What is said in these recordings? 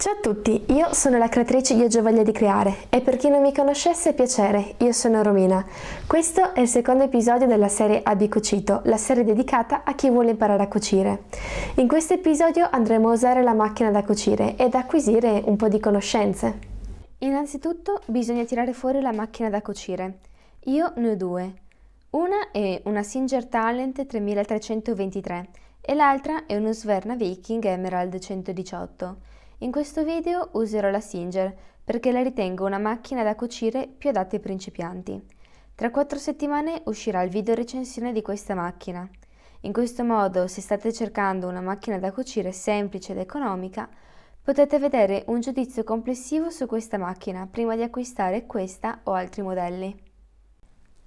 Ciao a tutti, io sono la creatrice Io Gio Voglia di Creare e per chi non mi conoscesse piacere, io sono Romina. Questo è il secondo episodio della serie Abbi Cucito, la serie dedicata a chi vuole imparare a cucire. In questo episodio andremo a usare la macchina da cucire ed acquisire un po' di conoscenze. Innanzitutto bisogna tirare fuori la macchina da cucire. Io ne ho due. Una è una Singer Talent 3323 e l'altra è uno Sverna Viking Emerald 118. In questo video userò la Singer perché la ritengo una macchina da cucire più adatta ai principianti. Tra 4 settimane uscirà il video recensione di questa macchina. In questo modo, se state cercando una macchina da cucire semplice ed economica, potete vedere un giudizio complessivo su questa macchina prima di acquistare questa o altri modelli.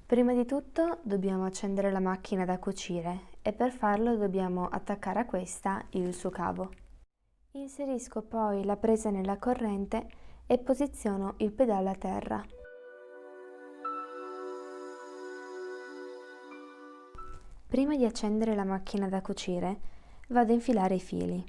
Prima di tutto dobbiamo accendere la macchina da cucire e per farlo dobbiamo attaccare a questa il suo cavo. Inserisco poi la presa nella corrente e posiziono il pedale a terra. Prima di accendere la macchina da cucire, vado a infilare i fili.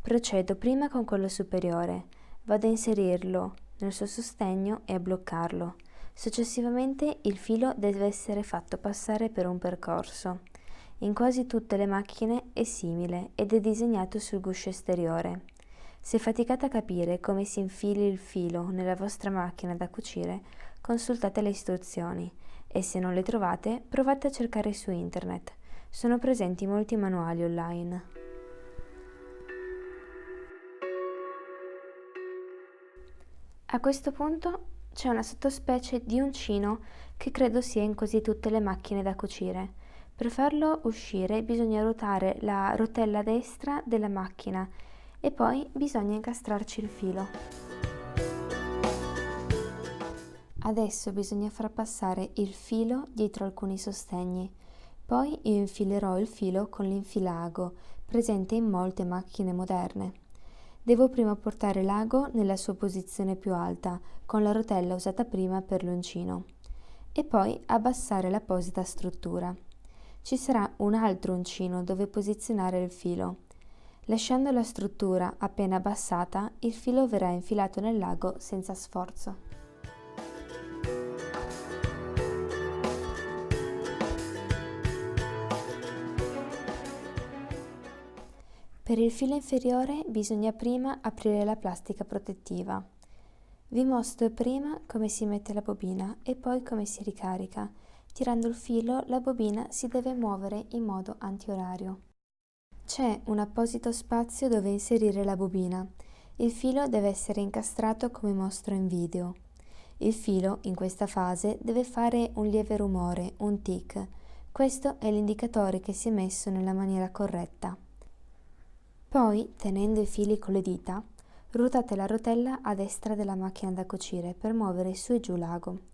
Procedo prima con quello superiore, vado a inserirlo nel suo sostegno e a bloccarlo. Successivamente il filo deve essere fatto passare per un percorso. In quasi tutte le macchine è simile ed è disegnato sul guscio esteriore. Se faticate a capire come si infili il filo nella vostra macchina da cucire, consultate le istruzioni e se non le trovate, provate a cercare su internet. Sono presenti molti manuali online. A questo punto c'è una sottospecie di uncino che credo sia in quasi tutte le macchine da cucire. Per farlo uscire bisogna ruotare la rotella destra della macchina e poi bisogna incastrarci il filo. Adesso bisogna far passare il filo dietro alcuni sostegni. Poi io infilerò il filo con l'infilago, presente in molte macchine moderne. Devo prima portare l'ago nella sua posizione più alta, con la rotella usata prima per l'uncino, e poi abbassare l'apposita struttura. Ci sarà un altro uncino dove posizionare il filo. Lasciando la struttura appena abbassata, il filo verrà infilato nell'ago senza sforzo. Per il filo inferiore bisogna prima aprire la plastica protettiva. Vi mostro prima come si mette la bobina e poi come si ricarica. Tirando il filo, la bobina si deve muovere in modo antiorario. C'è un apposito spazio dove inserire la bobina. Il filo deve essere incastrato come mostro in video. Il filo, in questa fase, deve fare un lieve rumore, un tic. Questo è l'indicatore che si è messo nella maniera corretta. Poi, tenendo i fili con le dita, ruotate la rotella a destra della macchina da cucire per muovere su e giù l'ago.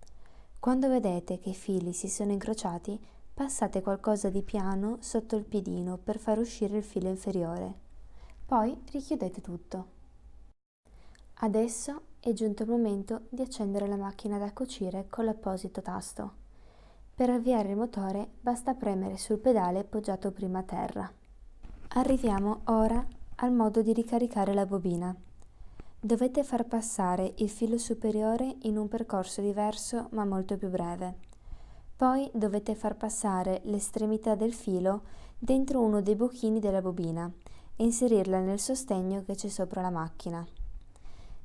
Quando vedete che i fili si sono incrociati, passate qualcosa di piano sotto il piedino per far uscire il filo inferiore. Poi richiudete tutto. Adesso è giunto il momento di accendere la macchina da cucire con l'apposito tasto. Per avviare il motore basta premere sul pedale poggiato prima a terra. Arriviamo ora al modo di ricaricare la bobina. Dovete far passare il filo superiore in un percorso diverso ma molto più breve. Poi dovete far passare l'estremità del filo dentro uno dei buchini della bobina e inserirla nel sostegno che c'è sopra la macchina.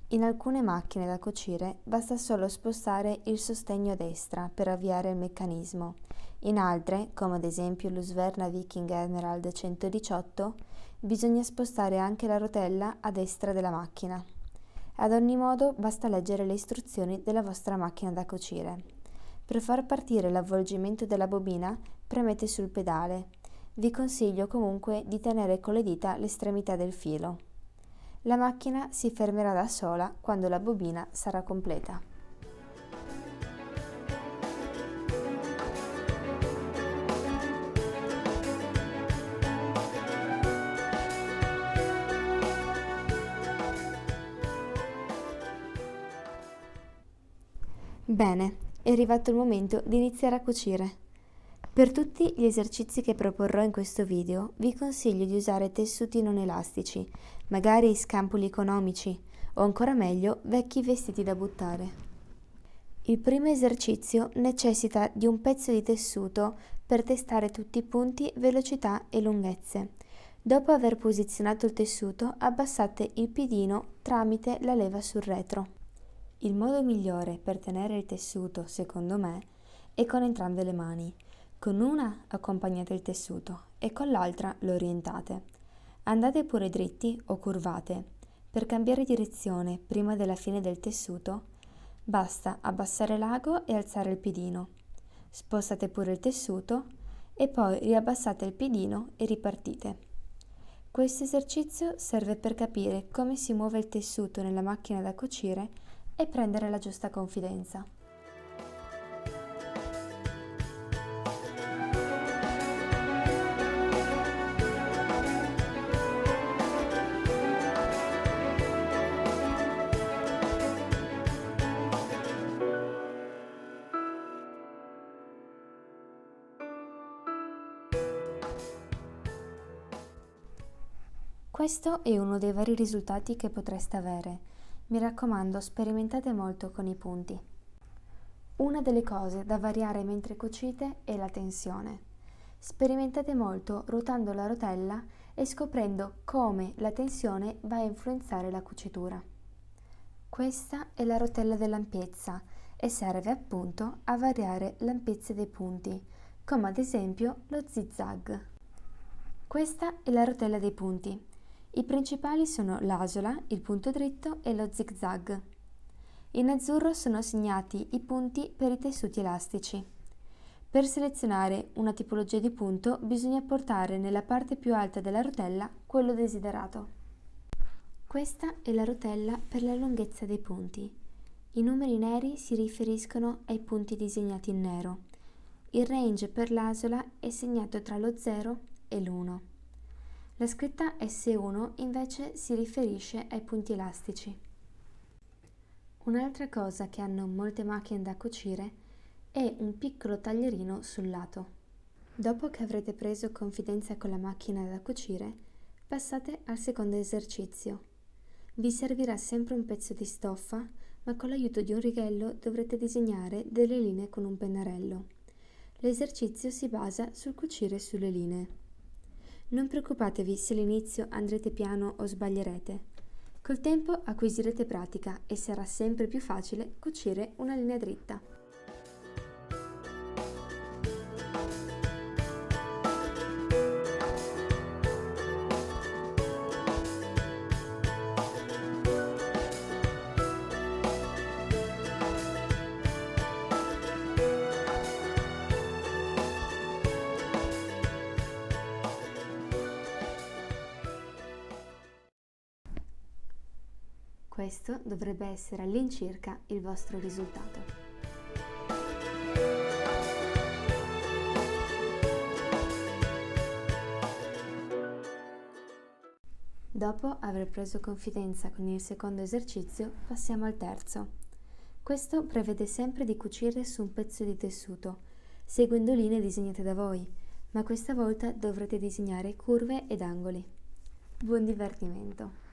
In alcune macchine da cucire basta solo spostare il sostegno a destra per avviare il meccanismo. In altre, come ad esempio lo Sverna Viking Emerald 118, bisogna spostare anche la rotella a destra della macchina. Ad ogni modo basta leggere le istruzioni della vostra macchina da cucire. Per far partire l'avvolgimento della bobina premete sul pedale. Vi consiglio comunque di tenere con le dita l'estremità del filo. La macchina si fermerà da sola quando la bobina sarà completa. Bene, è arrivato il momento di iniziare a cucire. Per tutti gli esercizi che proporrò in questo video vi consiglio di usare tessuti non elastici, magari scampoli economici o ancora meglio vecchi vestiti da buttare. Il primo esercizio necessita di un pezzo di tessuto per testare tutti i punti, velocità e lunghezze. Dopo aver posizionato il tessuto, abbassate il piedino tramite la leva sul retro. Il modo migliore per tenere il tessuto, secondo me, è con entrambe le mani. Con una accompagnate il tessuto e con l'altra lo orientate. Andate pure dritti o curvate. Per cambiare direzione prima della fine del tessuto, basta abbassare l'ago e alzare il piedino. Spostate pure il tessuto e poi riabbassate il piedino e ripartite. Questo esercizio serve per capire come si muove il tessuto nella macchina da cucire e prendere la giusta confidenza. Questo è uno dei vari risultati che potreste avere. Mi raccomando, sperimentate molto con i punti. Una delle cose da variare mentre cucite è la tensione. Sperimentate molto ruotando la rotella e scoprendo come la tensione va a influenzare la cucitura. Questa è la rotella dell'ampiezza e serve appunto a variare l'ampiezza dei punti, come ad esempio lo zig-zag. Questa è la rotella dei punti. I principali sono l'asola, il punto dritto e lo zig-zag. In azzurro sono segnati i punti per i tessuti elastici. Per selezionare una tipologia di punto bisogna portare nella parte più alta della rotella quello desiderato. Questa è la rotella per la lunghezza dei punti. I numeri neri si riferiscono ai punti disegnati in nero. Il range per l'asola è segnato tra lo 0 e l'1. La scritta S1 invece si riferisce ai punti elastici. Un'altra cosa che hanno molte macchine da cucire è un piccolo taglierino sul lato. Dopo che avrete preso confidenza con la macchina da cucire, passate al secondo esercizio. Vi servirà sempre un pezzo di stoffa, ma con l'aiuto di un righello dovrete disegnare delle linee con un pennarello. L'esercizio si basa sul cucire sulle linee. Non preoccupatevi se all'inizio andrete piano o sbaglierete. Col tempo acquisirete pratica e sarà sempre più facile cucire una linea dritta. Questo dovrebbe essere all'incirca il vostro risultato. Dopo aver preso confidenza con il secondo esercizio, passiamo al terzo. Questo prevede sempre di cucire su un pezzo di tessuto, seguendo linee disegnate da voi, ma questa volta dovrete disegnare curve ed angoli. Buon divertimento!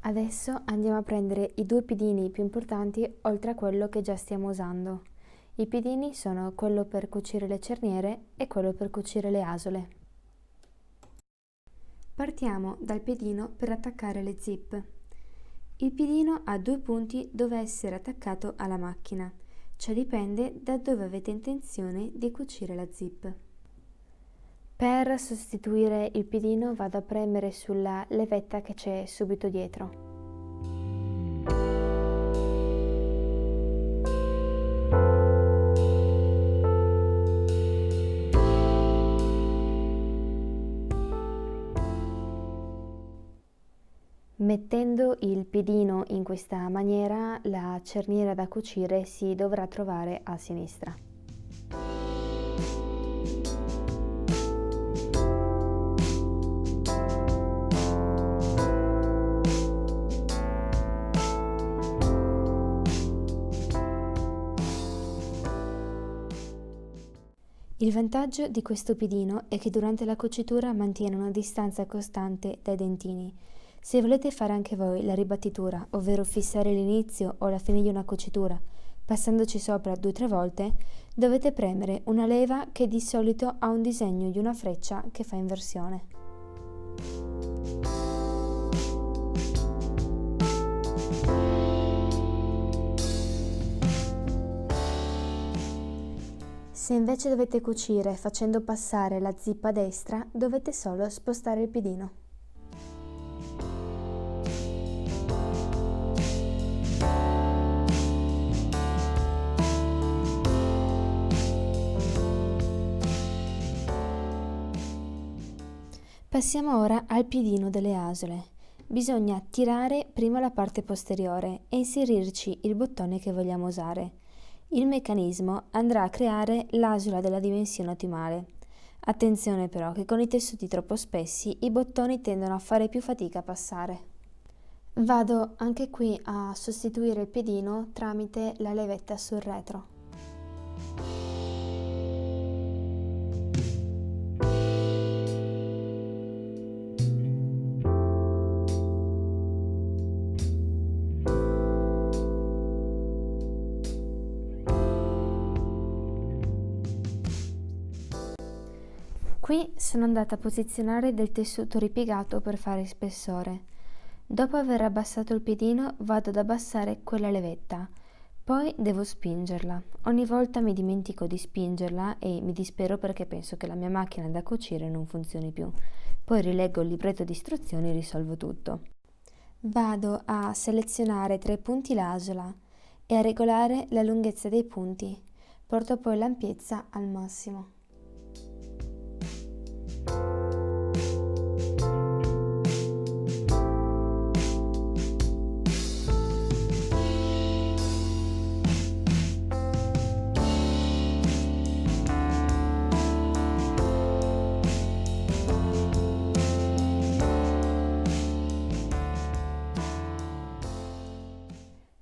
Adesso andiamo a prendere i due piedini più importanti oltre a quello che già stiamo usando. I piedini sono quello per cucire le cerniere e quello per cucire le asole. Partiamo dal piedino per attaccare le zip. Il piedino ha 2 punti dove essere attaccato alla macchina, ciò dipende da dove avete intenzione di cucire la zip. Per sostituire il piedino vado a premere sulla levetta che c'è subito dietro. Mettendo il piedino in questa maniera, la cerniera da cucire si dovrà trovare a sinistra. Il vantaggio di questo piedino è che durante la cucitura mantiene una distanza costante dai dentini. Se volete fare anche voi la ribattitura, ovvero fissare l'inizio o la fine di una cucitura, passandoci sopra 2-3 volte, dovete premere una leva che di solito ha un disegno di una freccia che fa inversione. Se invece dovete cucire facendo passare la zip a destra, dovete solo spostare il piedino. Passiamo ora al piedino delle asole. Bisogna tirare prima la parte posteriore e inserirci il bottone che vogliamo usare. Il meccanismo andrà a creare l'asola della dimensione ottimale. Attenzione però che con i tessuti troppo spessi i bottoni tendono a fare più fatica a passare. Vado anche qui a sostituire il piedino tramite la levetta sul retro. Qui sono andata a posizionare del tessuto ripiegato per fare spessore. Dopo aver abbassato il piedino vado ad abbassare quella levetta, poi devo spingerla. Ogni volta mi dimentico di spingerla e mi dispero perché penso che la mia macchina da cucire non funzioni più. Poi rileggo il libretto di istruzioni e risolvo tutto. Vado a selezionare tra i punti l'asola e a regolare la lunghezza dei punti. Porto poi l'ampiezza al massimo.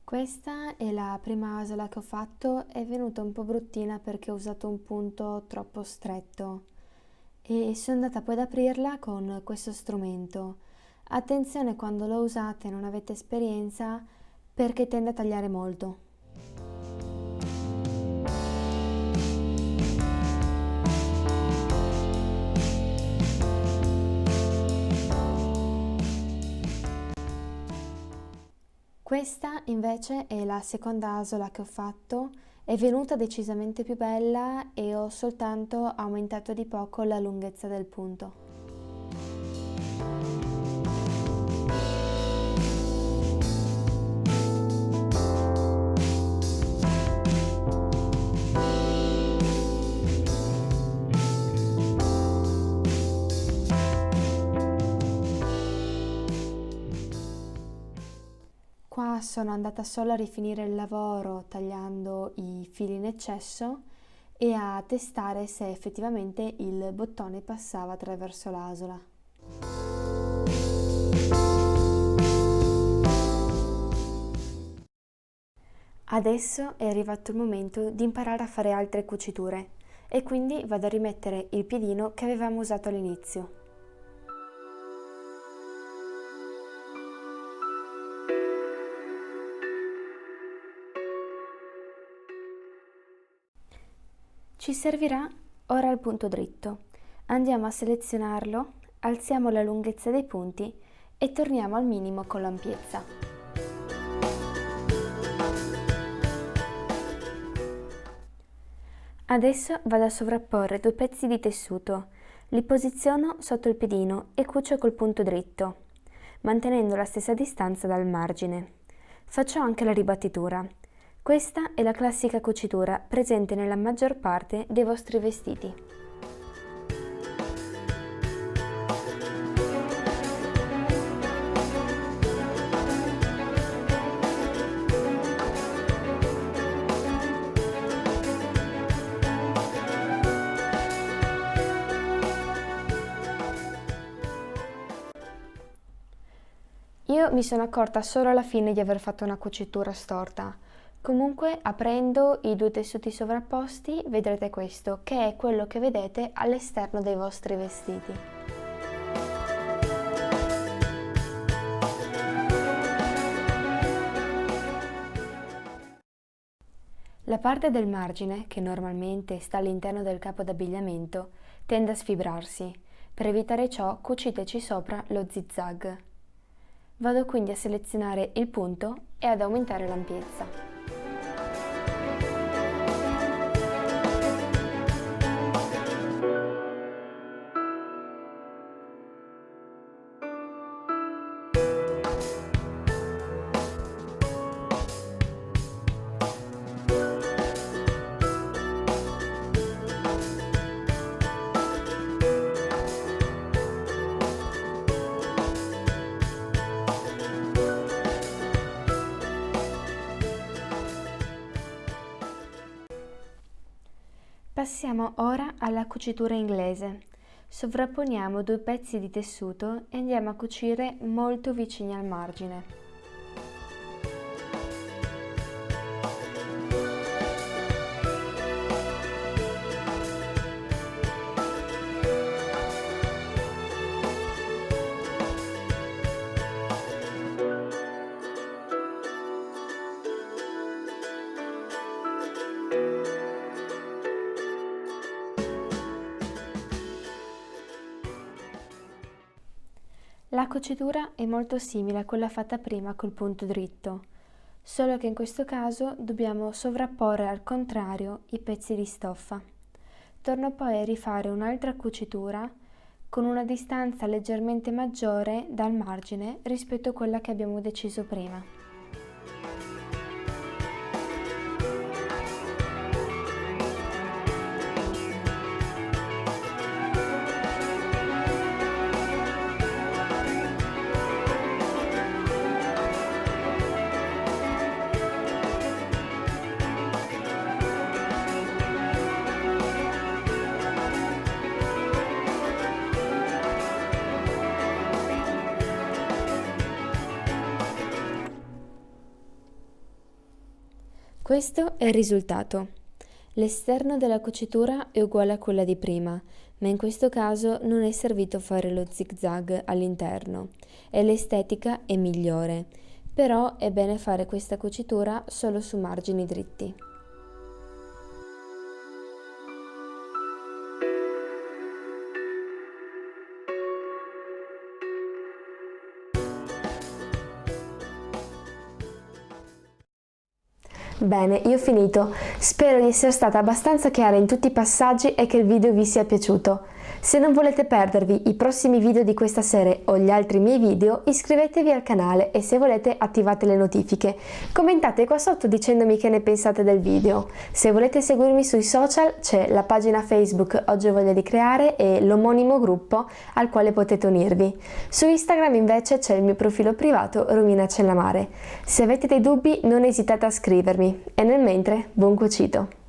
Questa è la prima asola che ho fatto, è venuta un po' bruttina perché ho usato un punto troppo stretto e sono andata poi ad aprirla con questo strumento. Attenzione quando lo usate e non avete esperienza perché tende a tagliare molto. Questa invece è la seconda asola che ho fatto, è venuta decisamente più bella e ho soltanto aumentato di poco la lunghezza del punto. Qua sono andata solo a rifinire il lavoro tagliando i fili in eccesso e a testare se effettivamente il bottone passava attraverso l'asola. Adesso è arrivato il momento di imparare a fare altre cuciture e quindi vado a rimettere il piedino che avevamo usato all'inizio. Ci servirà ora il punto dritto. Andiamo a selezionarlo, alziamo la lunghezza dei punti e torniamo al minimo con l'ampiezza. Adesso vado a sovrapporre 2 pezzi di tessuto, li posiziono sotto il piedino e cucio col punto dritto, mantenendo la stessa distanza dal margine. Faccio anche la ribattitura. Questa è la classica cucitura presente nella maggior parte dei vostri vestiti. Io mi sono accorta solo alla fine di aver fatto una cucitura storta. Comunque, aprendo i 2 tessuti sovrapposti, vedrete questo, che è quello che vedete all'esterno dei vostri vestiti. La parte del margine, che normalmente sta all'interno del capo d'abbigliamento, tende a sfibrarsi. Per evitare ciò, cuciteci sopra lo zig-zag. Vado quindi a selezionare il punto e ad aumentare l'ampiezza. Passiamo ora alla cucitura inglese. Sovrapponiamo 2 pezzi di tessuto e andiamo a cucire molto vicini al margine. La cucitura è molto simile a quella fatta prima col punto dritto, solo che in questo caso dobbiamo sovrapporre al contrario i pezzi di stoffa. Torno poi a rifare un'altra cucitura con una distanza leggermente maggiore dal margine rispetto a quella che abbiamo deciso prima. Questo è il risultato. L'esterno della cucitura è uguale a quella di prima, ma in questo caso non è servito fare lo zig-zag all'interno e l'estetica è migliore, però è bene fare questa cucitura solo su margini dritti. Bene, io ho finito. Spero di essere stata abbastanza chiara in tutti i passaggi e che il video vi sia piaciuto. Se non volete perdervi i prossimi video di questa serie o gli altri miei video, iscrivetevi al canale e se volete attivate le notifiche. Commentate qua sotto dicendomi che ne pensate del video. Se volete seguirmi sui social c'è la pagina Facebook Oggi ho voglia di creare e l'omonimo gruppo al quale potete unirvi. Su Instagram invece c'è il mio profilo privato Romina Cellamare. Se avete dei dubbi non esitate a scrivermi e nel mentre buon cucito!